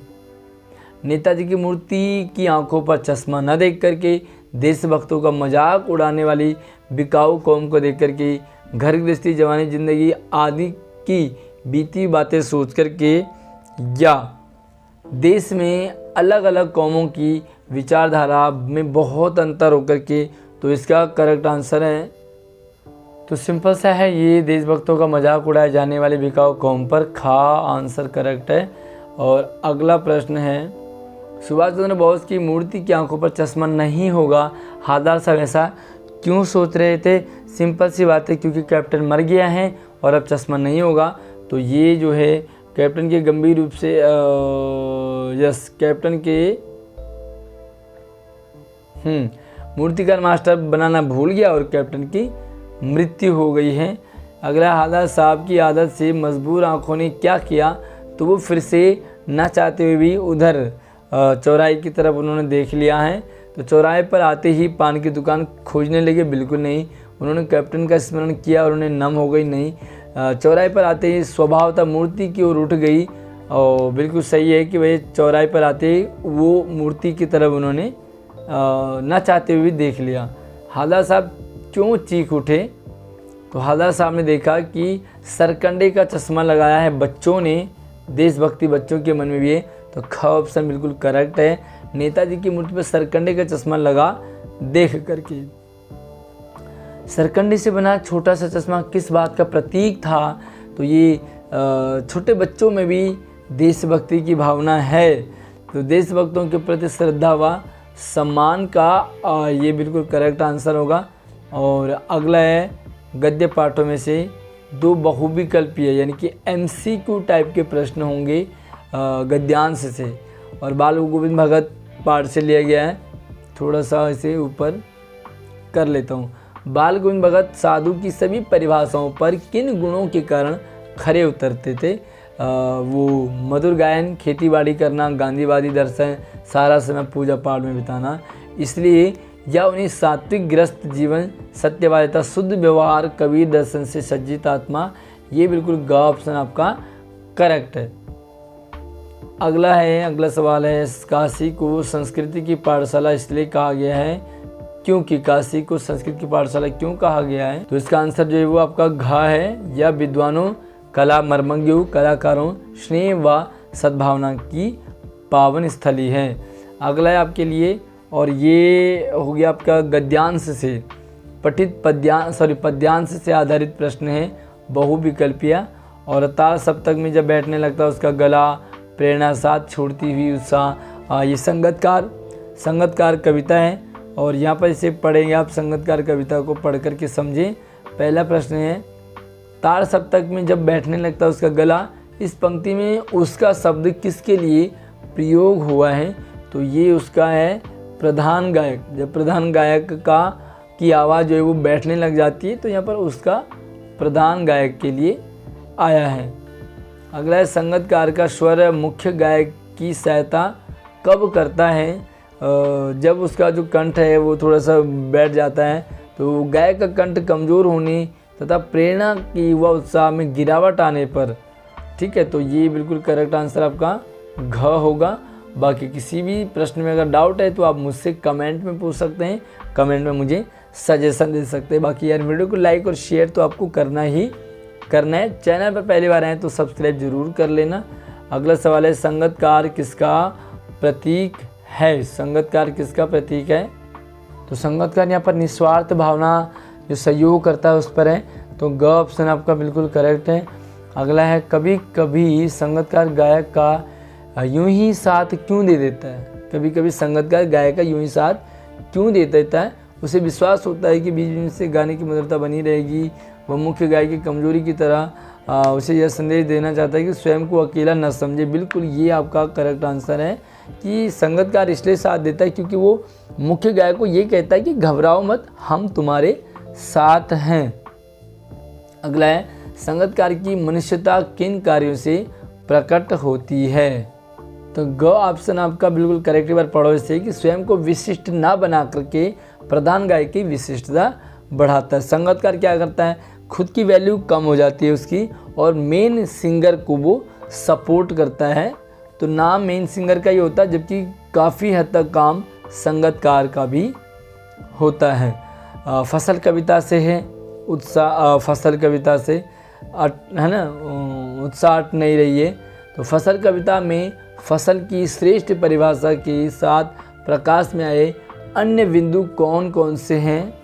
A: नेताजी की मूर्ति की आंखों पर चश्मा न देख करके, देशभक्तों का मजाक उड़ाने वाली बिकाऊ कौम को देख करके, घर गृहस्थी, जवानी, जिंदगी आदि की बीती बातें सोच करके, या देश में अलग अलग कौमों की विचारधारा में बहुत अंतर होकर के। तो इसका करेक्ट आंसर है, तो सिंपल सा है, ये देशभक्तों का मजाक उड़ाए जाने वाली बिकाऊ कौम पर खा आंसर करेक्ट है। और अगला प्रश्न है, सुभाष चंद्र बोस की मूर्ति की आंखों पर चश्मा नहीं होगा, हालदार साहब ऐसा क्यों सोच रहे थे? सिंपल सी बात है, क्योंकि कैप्टन मर गया है और अब चश्मा नहीं होगा। तो ये जो है कैप्टन के गंभीर रूप से कैप्टन के मूर्तिकार मास्टर बनाना भूल गया और कैप्टन की मृत्यु हो गई है। अगला, हालदार साहब की आदत से मजबूर आंखों ने क्या किया? तो वो फिर से न चाहते हुए भी उधर चौराहे की तरफ उन्होंने देख लिया है। तो चौराहे पर आते ही पान की दुकान खोजने लगे? बिल्कुल नहीं, उन्होंने कैप्टन का स्मरण किया और उन्हें नम हो गई? नहीं, चौराहे पर आते ही स्वभावतः मूर्ति की ओर उठ गई। और बिल्कुल सही है कि भाई चौराहे पर आते ही वो मूर्ति की तरफ उन्होंने न चाहते हुए भी देख लिया। हालदार साहब क्यों चीख उठे? तो हालदार साहब ने देखा कि सरकंडे का चश्मा लगाया है बच्चों ने, देशभक्ति बच्चों के मन में भी है। तो ख ऑप्शन बिल्कुल करेक्ट है, नेताजी की मूर्ति पर सरकंडे का चश्मा लगा देख करके। सरकंडे से बना छोटा सा चश्मा किस बात का प्रतीक था? तो ये छोटे बच्चों में भी देशभक्ति की भावना है, तो देशभक्तों के प्रति श्रद्धा व सम्मान का ये बिल्कुल करेक्ट आंसर होगा। और अगला है, गद्य पाठों में से दो बहुविकल्पीय यानी कि MCQ टाइप के प्रश्न होंगे गद्यांश से, और बाल गोविंद भगत पाठ से लिया गया है। थोड़ा सा इसे ऊपर कर लेता हूँ। बाल गोविंद भगत साधु की सभी परिभाषाओं पर किन गुणों के कारण खरे उतरते थे? वो मधुर गायन, खेतीबाड़ी करना, गांधीवादी दर्शन, सारा समय पूजा पाठ में बिताना, इसलिए, या उन्हें सात्विक ग्रस्त जीवन, सत्यवादिता, शुद्ध व्यवहार, कबीर दर्शन से सज्जित आत्मा। ये बिल्कुल ग ऑप्शन आपका करेक्ट है। अगला सवाल है, काशी को संस्कृति की पाठशाला इसलिए कहा गया है क्योंकि, काशी को संस्कृत की पाठशाला क्यों कहा गया है? तो इसका आंसर जो है वो आपका घ है, या विद्वानों, कला मर्मज्ञों, कलाकारों, स्नेह व सद्भावना की पावन स्थली है। अगला है आपके लिए, और ये हो गया आपका गद्यांश से पठित पद्यांश से आधारित प्रश्न है, बहुविकल्पीय। और ताल सप्तक में जब बैठने लगता है उसका गला, प्रेरणा साथ छोड़ती हुई उत्साह, ये संगतकार कविता है। और यहाँ पर इसे पढ़ेंगे आप, संगतकार कविता को पढ़ कर के समझें। पहला प्रश्न है, तार सप्तक में जब बैठने लगता है उसका गला, इस पंक्ति में उसका शब्द किसके लिए प्रयोग हुआ है? तो ये उसका है प्रधान गायक। जब प्रधान गायक की आवाज़ जो है वो बैठने लग जाती है तो यहाँ पर उसका प्रधान गायक के लिए आया है। अगला है, संगतकार का स्वर मुख्य गायक की सहायता कब करता है? जब उसका जो कंठ है वो थोड़ा सा बैठ जाता है तो गाय का कंठ कमज़ोर होने तथा प्रेरणा की व उत्साह में गिरावट आने पर, ठीक है, तो ये बिल्कुल करेक्ट आंसर आपका घ होगा। बाकी किसी भी प्रश्न में अगर डाउट है तो आप मुझसे कमेंट में पूछ सकते हैं, कमेंट में मुझे सजेशन दे सकते हैं। बाकी यार वीडियो को लाइक और शेयर तो आपको करना ही करना है। चैनल पर पहली बार आए तो सब्सक्राइब जरूर कर लेना। अगला सवाल है, संगतकार किसका प्रतीक है? संगतकार किसका प्रतीक है? तो संगतकार यहाँ पर निस्वार्थ भावना जो सहयोग करता है उस पर है, तो ग ऑप्शन आपका बिल्कुल करेक्ट है। अगला है, कभी कभी संगतकार गायक का यूं ही साथ क्यों दे देता है? कभी कभी संगतकार गायक का यूं ही साथ क्यों दे देता है? उसे विश्वास होता है कि बीच बीच से गाने की मधुरता बनी रहेगी। वह मुख्य गायक की कमजोरी की तरह उसे यह संदेश देना चाहता है कि स्वयं को अकेला न समझे। बिल्कुल ये आपका करेक्ट आंसर है कि संगतकार इसलिए साथ देता है क्योंकि वो मुख्य गायक को ये कहता है कि घबराओ मत, हम तुम्हारे साथ हैं। अगला है, संगतकार की मनुष्यता किन कार्यों से प्रकट होती है? तो ग ऑप्शन आपका बिल्कुल करेक्ट। बार पढ़ो इसे कि स्वयं को विशिष्ट ना बना करके प्रधान गायक की विशिष्टता बढ़ाता है। संगतकार क्या करता है? खुद की वैल्यू कम हो जाती है उसकी और मेन सिंगर को वो सपोर्ट करता है। तो नाम मेन सिंगर का ही होता है, जबकि काफ़ी हद तक काम संगतकार का भी होता है। फसल कविता से है उत्साह, फसल कविता से है ना, उत्साह अट नहीं रही है। तो फसल कविता में फसल की श्रेष्ठ परिभाषा के साथ प्रकाश में आए अन्य बिंदु कौन कौन से हैं?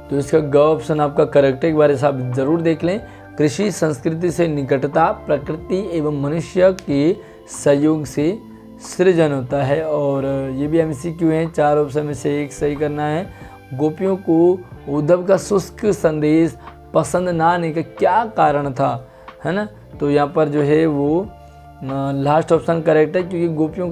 A: तो इसका ग ऑप्शन आपका करेक्ट है। एक बार ऐसा आप जरूर देख लें। कृषि संस्कृति से निकटता, प्रकृति एवं मनुष्य के सहयोग से सृजन होता है। और ये भी MCQ है, 4 ऑप्शन में से एक सही करना है। गोपियों को उद्धव का शुष्क संदेश पसंद ना आने का क्या कारण था, है ना? तो यहाँ पर जो है वो लास्ट ऑप्शन करेक्ट है, क्योंकि गोपियों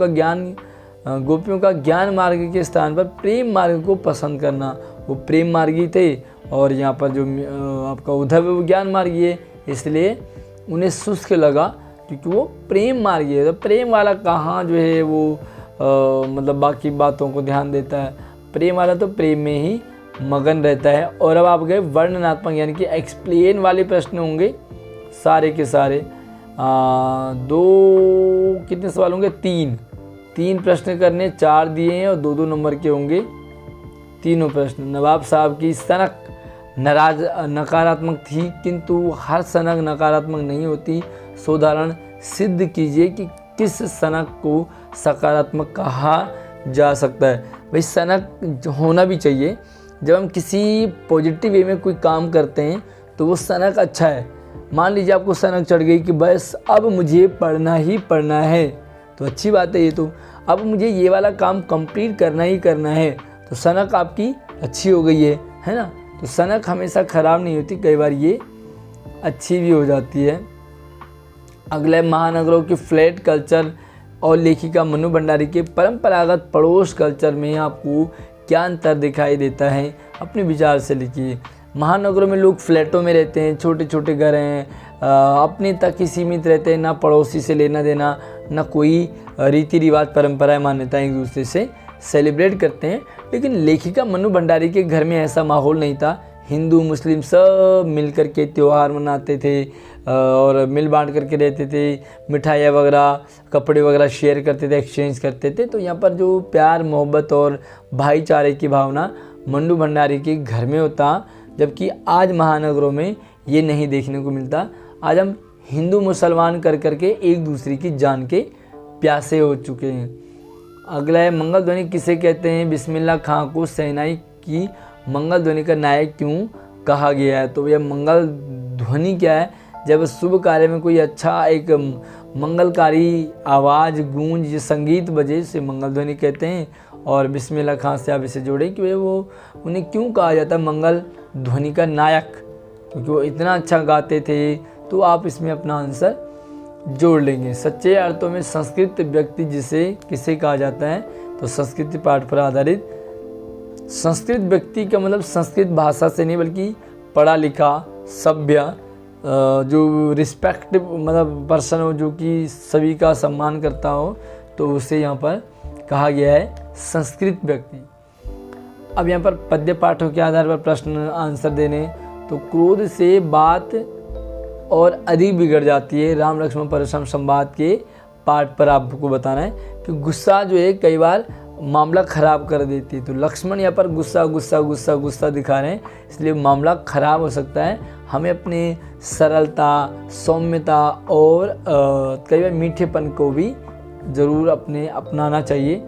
A: का ज्ञान मार्ग के स्थान पर प्रेम मार्ग को पसंद करना, वो प्रेम मार्गी थे और यहाँ पर जो आपका उद्धव है वो ज्ञान मार्गी है, इसलिए उन्हें शुष्क लगा क्योंकि वो प्रेम मार्गी है। तो प्रेम वाला कहाँ जो है वो मतलब बाकी बातों को ध्यान देता है, प्रेम वाला तो प्रेम में ही मगन रहता है। और अब आप गए वर्णनात्मक यानी कि एक्सप्लेन वाले प्रश्न होंगे सारे के सारे। कितने सवाल होंगे? 3 प्रश्न करने, 4 दिए हैं और 2-2 नंबर के होंगे तीनों प्रश्न। नवाब साहब की सनक नकारात्मक थी, किंतु हर सनक नकारात्मक नहीं होती। सोदाहरण सिद्ध कीजिए कि किस सनक को सकारात्मक कहा जा सकता है। भाई सनक होना भी चाहिए। जब हम किसी पॉजिटिव वे में कोई काम करते हैं तो वो सनक अच्छा है। मान लीजिए आपको सनक चढ़ गई कि बस अब मुझे पढ़ना ही पढ़ना है, तो अच्छी बात है ये, तो अब मुझे ये वाला काम कंप्लीट करना ही करना है, तो सनक आपकी अच्छी हो गई है ना? तो सनक हमेशा ख़राब नहीं होती, कई बार ये अच्छी भी हो जाती है। अगला महानगरों की फ्लैट कल्चर और लेखिका मनु भंडारी के परंपरागत पड़ोस कल्चर में आपको क्या अंतर दिखाई देता है? अपने विचार से लिखिए। महानगरों में लोग फ्लैटों में रहते हैं, छोटे छोटे घर हैं, अपने तक ही सीमित रहते हैं, ना पड़ोसी से लेना देना, ना कोई रीति रिवाज परंपराएं मान्यताएं एक दूसरे से सेलिब्रेट करते हैं। लेकिन लेखिका मनु भंडारी के घर में ऐसा माहौल नहीं था। हिंदू मुस्लिम सब मिलकर के त्यौहार मनाते थे और मिल बांट करके रहते थे, मिठाइयाँ वगैरह कपड़े वगैरह शेयर करते थे, एक्सचेंज करते थे। तो यहाँ पर जो प्यार मोहब्बत और भाईचारे की भावना मनु भंडारी के घर में होता, जबकि आज महानगरों में ये नहीं देखने को मिलता। आज हम हिंदू मुसलमान कर करके एक दूसरे की जान के प्यासे हो चुके हैं। अगला है मंगल ध्वनि किसे कहते हैं? बिस्मिल्लाह खां को शहनाई की मंगल ध्वनि का नायक क्यों कहा गया है? तो यह मंगल ध्वनि क्या है? जब शुभ कार्य में कोई अच्छा एक मंगलकारी आवाज़ गूंज संगीत बजे से मंगल ध्वनि कहते हैं। और बिस्मिल्लाह खां से आप इसे जोड़ें कि वो उन्हें क्यों कहा जाता है मंगल ध्वनि का नायक, क्योंकि वो इतना अच्छा गाते थे। तो आप इसमें अपना आंसर जोड़ लेंगे। सच्चे अर्थों में संस्कृत व्यक्ति जिसे किसे कहा जाता है? तो संस्कृत पाठ पर आधारित संस्कृत व्यक्ति का मतलब संस्कृत भाषा से नहीं बल्कि पढ़ा लिखा सभ्य जो रिस्पेक्ट मतलब पर्सन हो, जो कि सभी का सम्मान करता हो, तो उसे यहाँ पर कहा गया है संस्कृत व्यक्ति। अब यहाँ पर पद्य पाठों के आधार पर प्रश्न आंसर देने, तो क्रोध से बात और अधिक बिगड़ जाती है। राम लक्ष्मण परशुराम संवाद के पाठ पर आपको बताना है कि गुस्सा जो है कई बार मामला ख़राब कर देती है। तो लक्ष्मण यहाँ पर गुस्सा गुस्सा गुस्सा गुस्सा दिखा रहे हैं, इसलिए मामला ख़राब हो सकता है। हमें अपने सरलता, सौम्यता और कई बार मीठेपन को भी ज़रूर अपनाना चाहिए।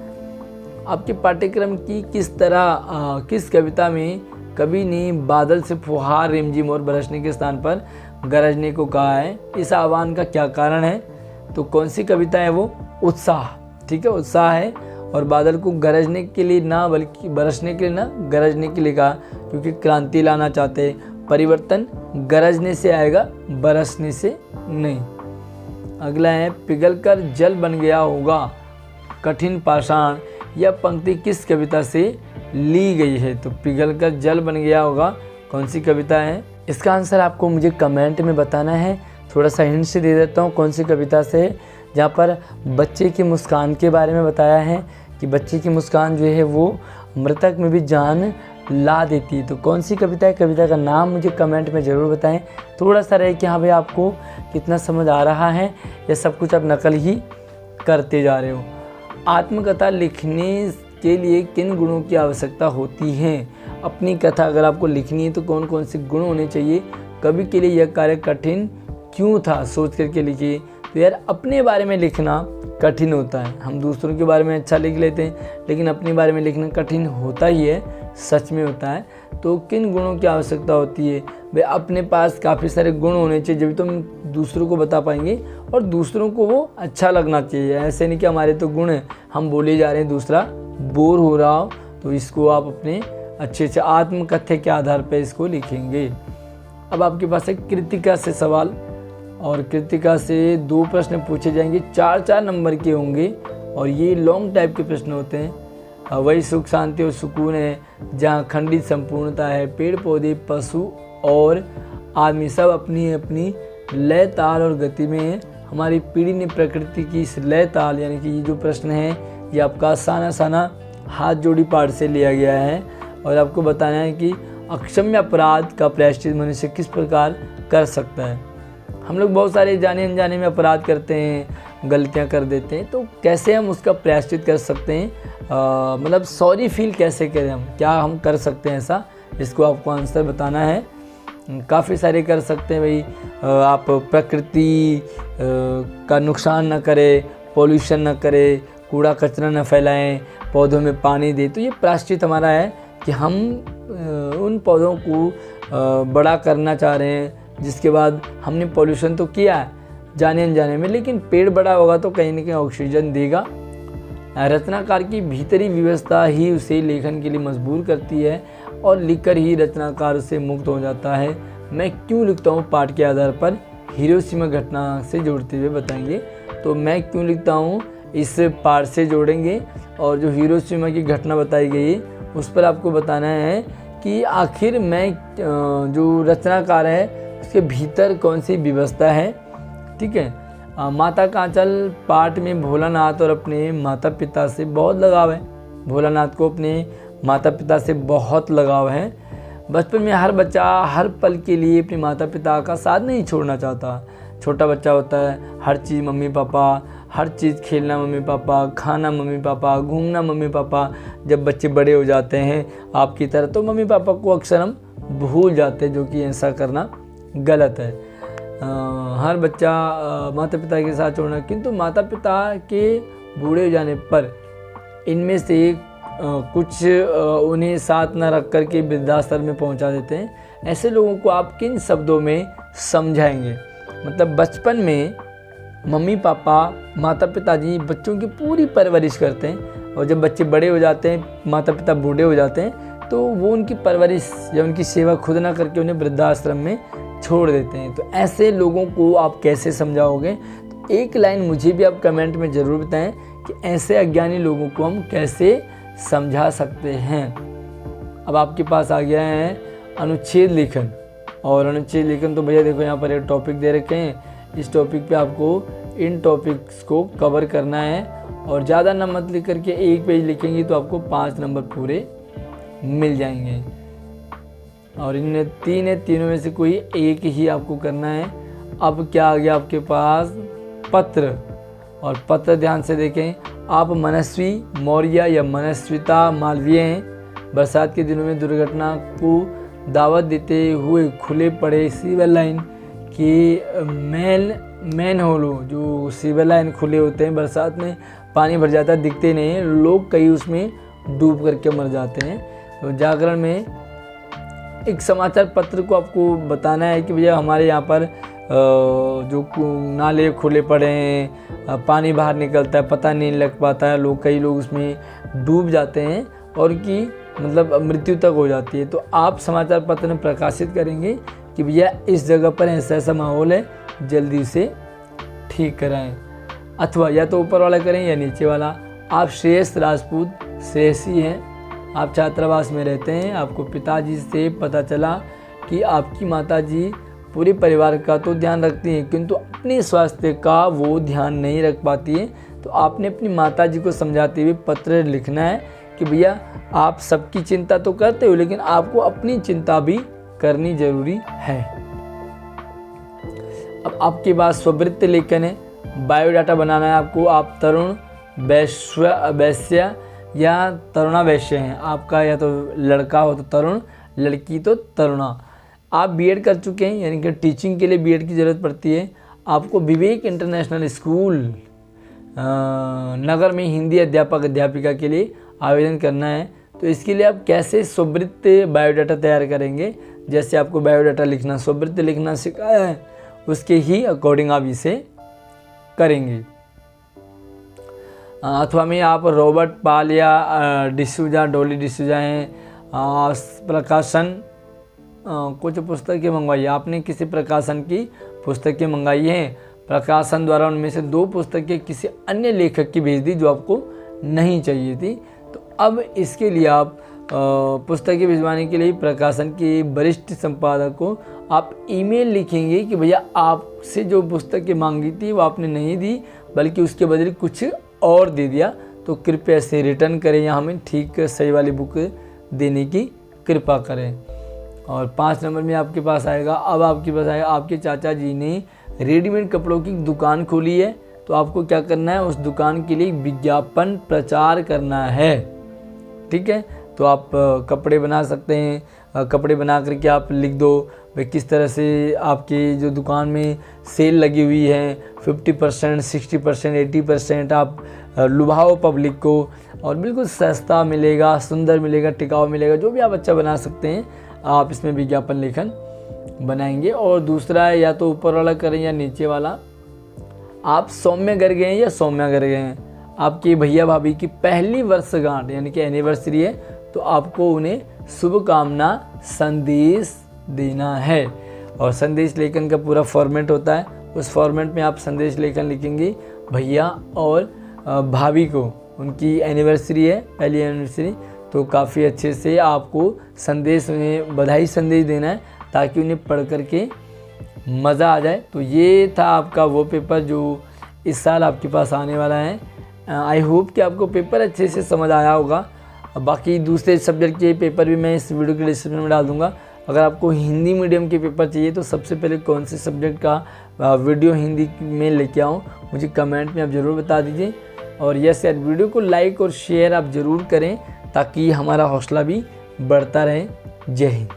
A: आपके पाठ्यक्रम की किस कविता में कवि ने बादल से फुहार, रिमझिम और बरसने के स्थान पर गरजने को कहा है? इस आह्वान का क्या कारण है? तो कौन सी कविता है वो? उत्साह। ठीक है, उत्साह है। और बादल को गरजने के लिए ना बल्कि बरसने के लिए ना गरजने के लिए कहा, क्योंकि क्रांति लाना चाहते, परिवर्तन गरजने से आएगा, बरसने से नहीं। अगला है पिघलकर जल बन गया होगा कठिन पाषाण, यह पंक्ति किस कविता से ली गई है? तो पिघलकर जल बन गया होगा कौन सी कविता है? इसका आंसर आपको मुझे कमेंट में बताना है। थोड़ा सा हिंट से दे देता हूँ कौन सी कविता से है, जहाँ पर बच्चे की मुस्कान के बारे में बताया है कि बच्चे की मुस्कान जो है वो मृतक में भी जान ला देती है। तो कौन सी कविता है? कविता का नाम मुझे कमेंट में ज़रूर बताएं। थोड़ा सा रहे कि हाँ भाई आपको कितना समझ आ रहा है या सब कुछ आप नकल ही करते जा रहे हो। आत्मकथा लिखने के लिए किन गुणों की आवश्यकता होती है? अपनी कथा अगर आपको लिखनी है तो कौन कौन से गुण होने चाहिए? कवि के लिए यह कार्य कठिन क्यों था? सोच करके लिखिए। तो यार अपने बारे में लिखना कठिन होता है। हम दूसरों के बारे में अच्छा लिख लेते हैं, लेकिन अपने बारे में लिखना कठिन होता ही है, सच में होता है। तो किन गुणों की आवश्यकता होती है? भाई अपने पास काफ़ी सारे गुण होने चाहिए, जब तो हम दूसरों को बता पाएंगे और दूसरों को वो अच्छा लगना चाहिए। ऐसे नहीं कि हमारे तो गुण हैं, हम बोले जा रहे हैं, दूसरा बोर हो रहा हो। तो इसको आप अपने अच्छे से आत्मकथ्य के आधार पर इसको लिखेंगे। अब आपके पास है कृतिका से सवाल, और कृतिका से 2 प्रश्न पूछे जाएंगे, 4-4 नंबर के होंगे और ये लॉन्ग टाइप के प्रश्न होते हैं। वही सुख, शांति और सुकून है जहाँ खंडित संपूर्णता है। पेड़ पौधे, पशु और आदमी सब अपनी अपनी लय ताल और गति में है। हमारी पीढ़ी ने प्रकृति की इस लय ताल, यानी कि ये जो प्रश्न है ये आपका साना हाथ जोड़ी पाठ से लिया गया है। और आपको बताना है कि अक्षम्य अपराध का प्रायश्चित मनुष्य किस प्रकार कर सकता है। हम लोग बहुत सारे जाने अनजाने में अपराध करते हैं, गलतियां कर देते हैं, तो कैसे हम उसका प्रायश्चित कर सकते हैं? मतलब सॉरी फील कैसे करें हम, क्या हम कर सकते हैं ऐसा? इसको आपको आंसर बताना है। काफ़ी सारे कर सकते हैं भाई। आप प्रकृति का नुकसान न करें, पॉल्यूशन न करें, कूड़ा कचरा न फैलाएं, पौधों में पानी दें। तो ये प्रायश्चित हमारा है कि हम उन पौधों को बड़ा करना चाह रहे हैं, जिसके बाद हमने पॉल्यूशन तो किया है जाने अनजाने में, लेकिन पेड़ बड़ा होगा तो कहीं ना कहीं ऑक्सीजन देगा। रचनाकार की भीतरी व्यवस्था ही उसे लेखन के लिए मजबूर करती है और लिखकर ही रचनाकार उससे मुक्त हो जाता है। मैं क्यों लिखता हूँ पाठ के आधार पर हिरोशिमा घटना से जोड़ते हुए बताएंगे। तो मैं क्यों लिखता हूँ इस पाठ से जोड़ेंगे, और जो हिरोशिमा की घटना बताई गई उस पर आपको बताना है कि आखिर मैं जो रचनाकार है उसके भीतर कौन सी व्यवस्था है। ठीक है। माता का आंचल पाठ में भोलानाथ और अपने माता पिता से बहुत लगाव है। भोलानाथ को अपने माता पिता से बहुत लगाव है। बचपन में हर बच्चा हर पल के लिए अपने माता पिता का साथ नहीं छोड़ना चाहता। छोटा बच्चा होता है, हर चीज़ मम्मी पापा, हर चीज़ खेलना मम्मी पापा, खाना मम्मी पापा, घूमना मम्मी पापा। जब बच्चे बड़े हो जाते हैं आपकी तरह, तो मम्मी पापा को अक्सर हम भूल जाते हैं, जो कि ऐसा करना गलत है। हर बच्चा माता पिता के साथ छोड़ना, किंतु माता पिता के बूढ़े हो जाने पर इनमें से कुछ उन्हें साथ न रख कर के वृद्धाश्रम में पहुंचा देते हैं। ऐसे लोगों को आप किन शब्दों में समझाएंगे? मतलब बचपन में मम्मी पापा, माता पिता जी बच्चों की पूरी परवरिश करते हैं, और जब बच्चे बड़े हो जाते हैं, माता पिता बूढ़े हो जाते हैं, तो वो उनकी परवरिश या उनकी सेवा खुद ना करके उन्हें वृद्धाश्रम में छोड़ देते हैं। तो ऐसे लोगों को आप कैसे समझाओगे? तो एक लाइन मुझे भी आप कमेंट में ज़रूर बताएं कि ऐसे अज्ञानी लोगों को हम कैसे समझा सकते हैं। अब आपके पास आ गया है अनुच्छेद लेखन, और अनुच्छेद लेखन तो भैया देखो यहाँ पर एक टॉपिक दे रखे हैं। इस टॉपिक पे आपको इन टॉपिक्स को कवर करना है और ज़्यादा नंबर मत लिख करके 1 पेज लिखेंगे तो आपको 5 नंबर पूरे मिल जाएंगे। और इनमें 3 है, तीनों में से कोई एक ही आपको करना है। अब क्या आ गया आपके पास, पत्र। और पत्र ध्यान से देखें, आप मनस्वी मौर्य या मनस्विता मालवीय हैं। बरसात के दिनों में दुर्घटना को दावत देते हुए खुले पड़े सीवर लाइन के मैन होलो, जो सीवर लाइन खुले होते हैं, बरसात में पानी भर जाता है, दिखते नहीं हैं, लोग कई उसमें डूब करके मर जाते हैं। तो जागरण में एक समाचार पत्र को आपको बताना है कि भैया हमारे यहाँ पर जो नाले खुले पड़े हैं, पानी बाहर निकलता है, पता नहीं लग पाता है, कई लोग उसमें डूब जाते हैं और कि मतलब मृत्यु तक हो जाती है। तो आप समाचार पत्र में प्रकाशित करेंगे कि भैया इस जगह पर ऐसा ऐसा माहौल है, जल्दी उसे ठीक कराएं। अथवा या तो ऊपर वाला करें या नीचे वाला। आप श्रेयस राजपूत श्रेयसी हैं, आप छात्रावास में रहते हैं। आपको पिताजी से पता चला कि आपकी माताजी पूरे परिवार का तो ध्यान रखती हैं, किंतु अपने स्वास्थ्य का वो ध्यान नहीं रख पाती है। तो आपने अपनी माताजी को समझाते हुए पत्र लिखना है कि भैया आप सबकी चिंता तो करते हो, लेकिन आपको अपनी चिंता भी करनी जरूरी है। अब आपके पास स्ववृत्ति लेखन है, बायोडाटा बनाना है आपको। आप तरुण वैश्य या तरुणा वैश्य हैं, आपका या तो लड़का हो तो तरुण, लड़की तो तरुणा। आप बीएड कर चुके हैं, यानी कि टीचिंग के लिए बीएड की ज़रूरत पड़ती है। आपको विवेक इंटरनेशनल स्कूल नगर में हिंदी अध्यापक अध्यापिका के लिए आवेदन करना है। तो इसके लिए आप कैसे स्ववृत्ति बायोडाटा तैयार करेंगे, जैसे आपको बायोडाटा लिखना, स्ववृत्ति लिखना सिखाया है, उसके ही अकॉर्डिंग आप इसे करेंगे। अथवा में आप रॉबर्ट पाल या डिसूजा, डॉली डिसूजा हैं, प्रकाशन कुछ पुस्तकें मंगवाई। आपने किसी प्रकाशन की पुस्तकें मंगाई हैं, प्रकाशन द्वारा उनमें से 2 पुस्तकें किसी अन्य लेखक की भेज दी जो आपको नहीं चाहिए थी। तो अब इसके लिए आप पुस्तकें भिजवाने के लिए प्रकाशन के वरिष्ठ संपादक को आप ईमेल लिखेंगे कि भैया आपसे जो पुस्तकें मांगी थी वो आपने नहीं दी, बल्कि उसके बदले कुछ और दे दिया, तो कृपया से रिटर्न करें या हमें ठीक सही वाली बुक देने की कृपा करें। और 5 नंबर में आपके पास आएगा, अब आपके पास आएगा, आपके चाचा जी ने रेडीमेड कपड़ों की दुकान खोली है, तो आपको क्या करना है, उस दुकान के लिए विज्ञापन प्रचार करना है। ठीक है, तो आप कपड़े बना सकते हैं, कपड़े बना करके आप लिख दो भाई किस तरह से आपकी जो दुकान में सेल लगी हुई है, 50%, 60%, 80%, आप लुभाओ पब्लिक को और बिल्कुल सस्ता मिलेगा, सुंदर मिलेगा, टिकाऊ मिलेगा, जो भी आप अच्छा बना सकते हैं आप इसमें विज्ञापन लेखन बनाएंगे। और दूसरा है, या तो ऊपर वाला करें या नीचे वाला। आप सौम्य गर्ग हैं या सौम्या गर्ग हैं, आपके भैया भाभी की पहली वर्षगांठ यानी कि एनिवर्सरी है, तो आपको उन्हें शुभकामना संदेश देना है। और संदेश लेखन का पूरा फॉर्मेट होता है, उस फॉर्मेट में आप संदेश लेखन लिखेंगे भैया और भाभी को, उनकी एनिवर्सरी है, पहली एनिवर्सरी, तो काफ़ी अच्छे से आपको संदेश, उन्हें बधाई संदेश देना है ताकि उन्हें पढ़ कर के मज़ा आ जाए। तो ये था आपका वो पेपर जो इस साल आपके पास आने वाला है। आई होप कि आपको पेपर अच्छे से समझ आया होगा। बाकी दूसरे सब्जेक्ट के पेपर भी मैं इस वीडियो के डिस्क्रिप्शन में डाल दूँगा। अगर आपको हिंदी मीडियम के पेपर चाहिए तो सबसे पहले कौन से सब्जेक्ट का वीडियो हिंदी में लेके आऊँ, मुझे कमेंट में आप ज़रूर बता दीजिए। और यस यार, वीडियो को लाइक और शेयर आप ज़रूर करें ताकि हमारा हौसला भी बढ़ता रहे। जय हिंद।